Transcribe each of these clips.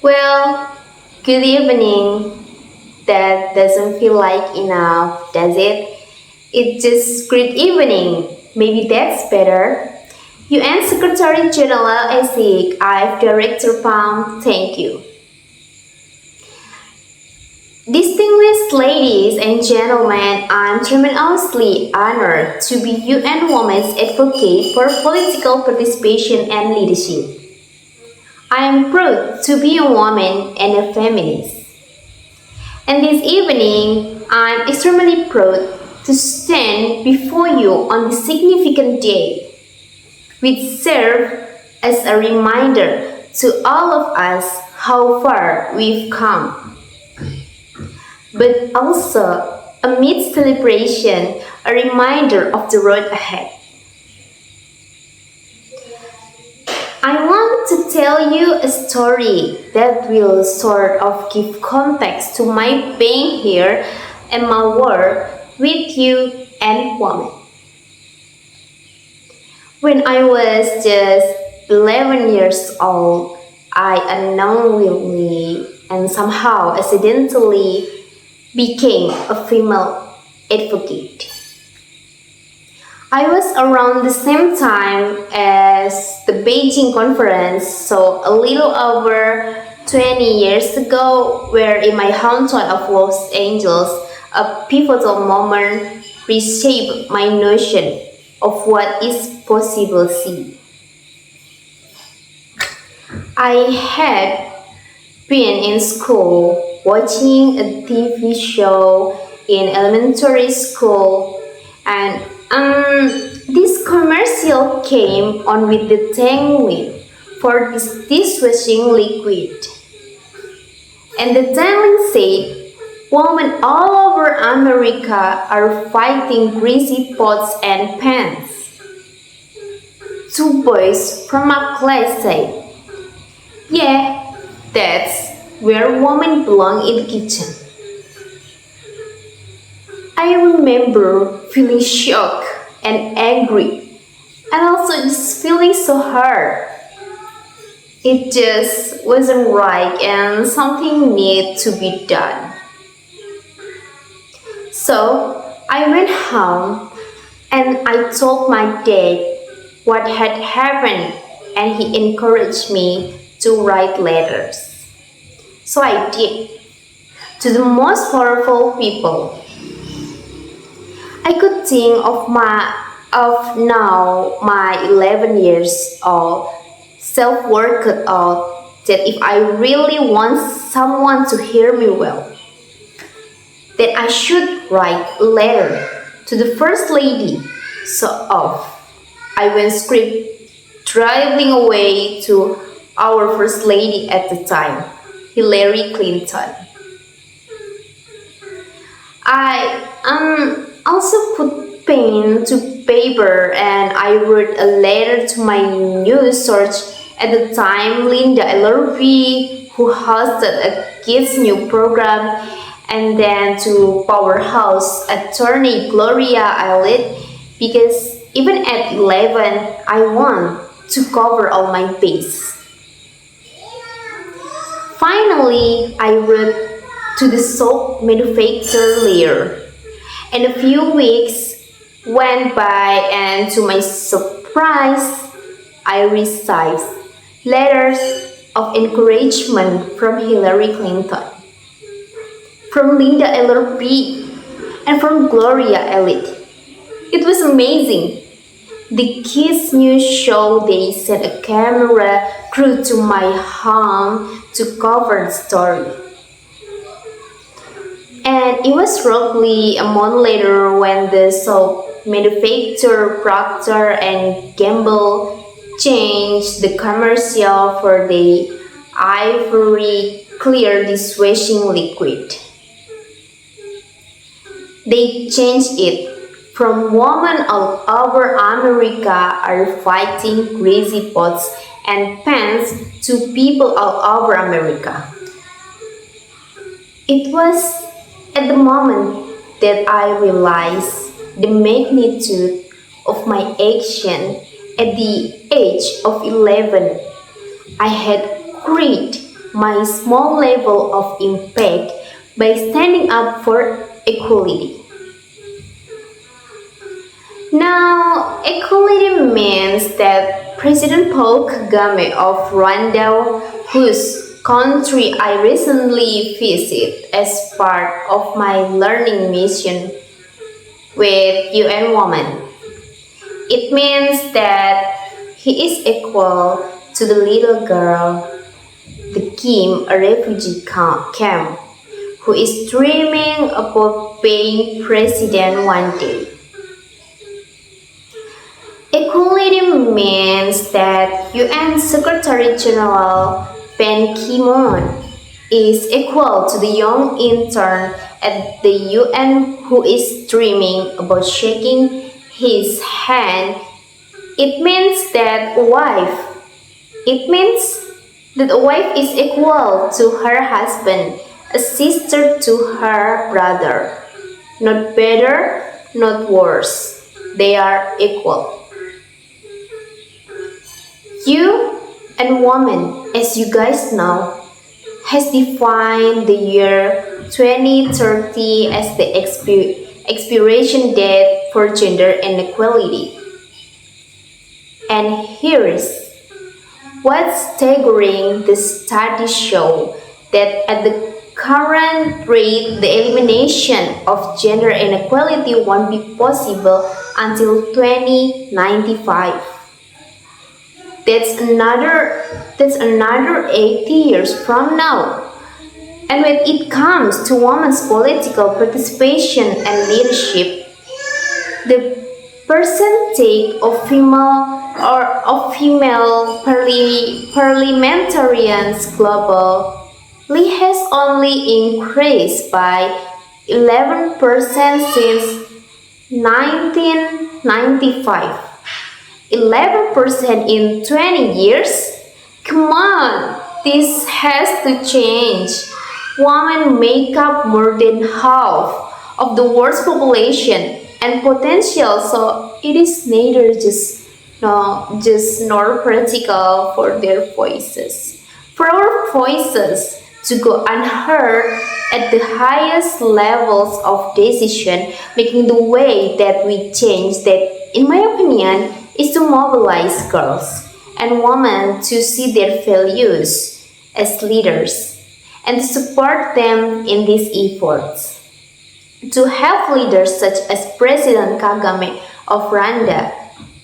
Well, good evening. That doesn't feel like enough, does it? It's just good evening. Maybe that's better. UN Secretary General ASIC, IF Director PAM, thank you. Distinguished ladies and gentlemen, I'm tremendously honored to be UN Women's Advocate for Political Participation and Leadership. I am proud to be a woman and a feminist. And this evening, I'm extremely proud to stand before you on this significant day, which serves as a reminder to all of us how far we've come. But also, amidst celebration, a reminder of the road ahead. I want to tell you a story that will sort of give context to my being here and my work with you and women. When I was just 11 years old, I unknowingly and somehow accidentally became a female advocate. I was around the same time as the Beijing conference, so a little over 20 years ago, where in my hometown of Los Angeles, a pivotal moment reshaped my notion of what is possible see. I had been in school watching a TV show in elementary school, and this commercial came on with the tagline for this dishwashing liquid. And the tagline said, women all over America are fighting greasy pots and pans. Two boys from my class said, yeah, that's where women belong in the kitchen. I remember feeling shocked and angry, and also just feeling so hurt. It just wasn't right, and something needed to be done. So I went home and I told my dad what had happened, and he encouraged me to write letters. So I did, to the most powerful people. I could think of now my 11 years old self worked out that if I really want someone to hear me well, then I should write a letter to the First Lady. So off I went script driving away to our First Lady at the time, Hillary Clinton. I also put pen to paper and I wrote a letter to my news source at the time, Linda LRB, who hosted a kids' new program, and then to powerhouse attorney Gloria Eilid, because even at 11, I want to cover all my base. Finally, I wrote to the soap manufacturer Lear, and a few weeks went by, and to my surprise, I received letters of encouragement from Hillary Clinton, from Linda LRB, and from Gloria Eilid. It was amazing. The kids' news show they sent a camera crew to my home to cover the story. And it was roughly a month later when the soap manufacturer Procter and Gamble changed the commercial for the ivory clear dishwashing liquid. They changed it from women all over America are fighting greasy pots and pans to people all over America. It was at the moment that I realized the magnitude of my action at the age of 11. I had great my small level of impact by standing up for equality. Now, equality means that President Paul Kagame of Rwanda, whose country I recently visited as part of my learning mission with UN Women, it means that he is equal to the little girl, the Kim, a refugee camp, who is dreaming about being president one day. Equality means that UN Secretary General Ban Ki-moon is equal to the young intern at the UN who is dreaming about shaking his hand. It means that a wife is equal to her husband, a sister to her brother. Not better, not worse. They are equal. You and woman, as you guys know, has defined the year 2030 as the expiration date for gender inequality. And here is what's staggering: the studies show that at the current rate, the elimination of gender inequality won't be possible until 2095. That's another 80 years from now. And when it comes to women's political participation and leadership, the percentage of female parliamentarians globally has only increased by 11% since 1995. 11% in 20 years? Come on, this has to change. Women make up more than half of the world's population and potential, so it is neither just nor practical for their voices. For our voices to go unheard at the highest levels of decision making, the way that we change that, in my opinion, is to mobilize girls and women to see their values as leaders and to support them in these efforts. To have leaders such as President Kagame of Rwanda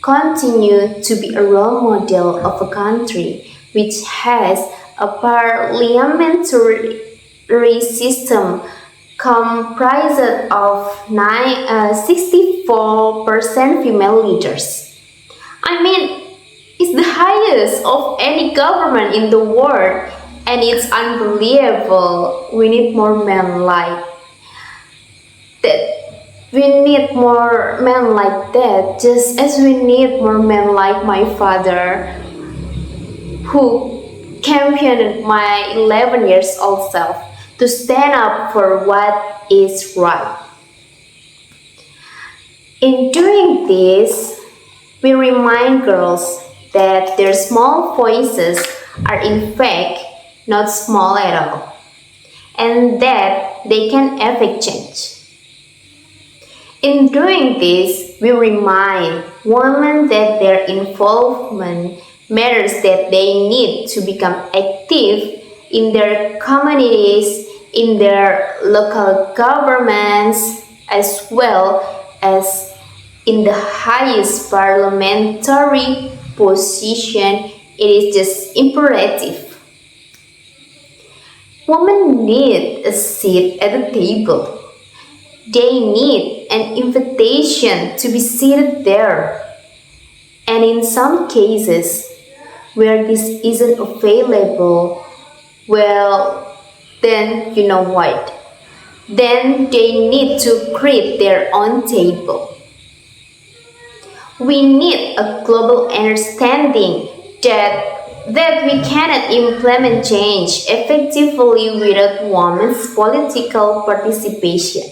continue to be a role model of a country which has a parliamentary system comprised of 64% female leaders. I mean, it's the highest of any government in the world, and it's unbelievable. We need more men like that. We need more men like that, just as we need more men like my father, who championed my 11 years old self to stand up for what is right. In doing this, we remind girls that their small voices are in fact not small at all, and that they can affect change. In doing this, we remind women that their involvement matters, that they need to become active in their communities, in their local governments, as well as in the highest parliamentary position. It is just imperative. Women need a seat at the table. They need an invitation to be seated there. And in some cases, where this isn't available, well, then you know what? Then they need to create their own table. We need a global understanding that we cannot implement change effectively without women's political participation.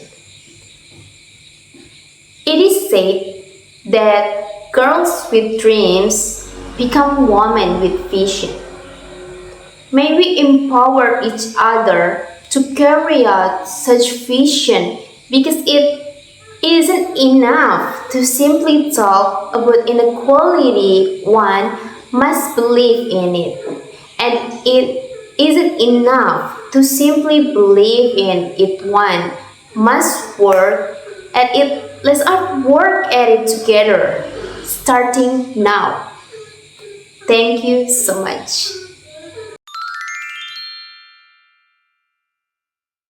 It is said that girls with dreams become women with vision. May we empower each other to carry out such vision because it isn't enough to simply talk about inequality, one must believe in it. And it isn't enough to simply believe in it, one must work at it. Let's all work at it together, starting now. Thank you so much.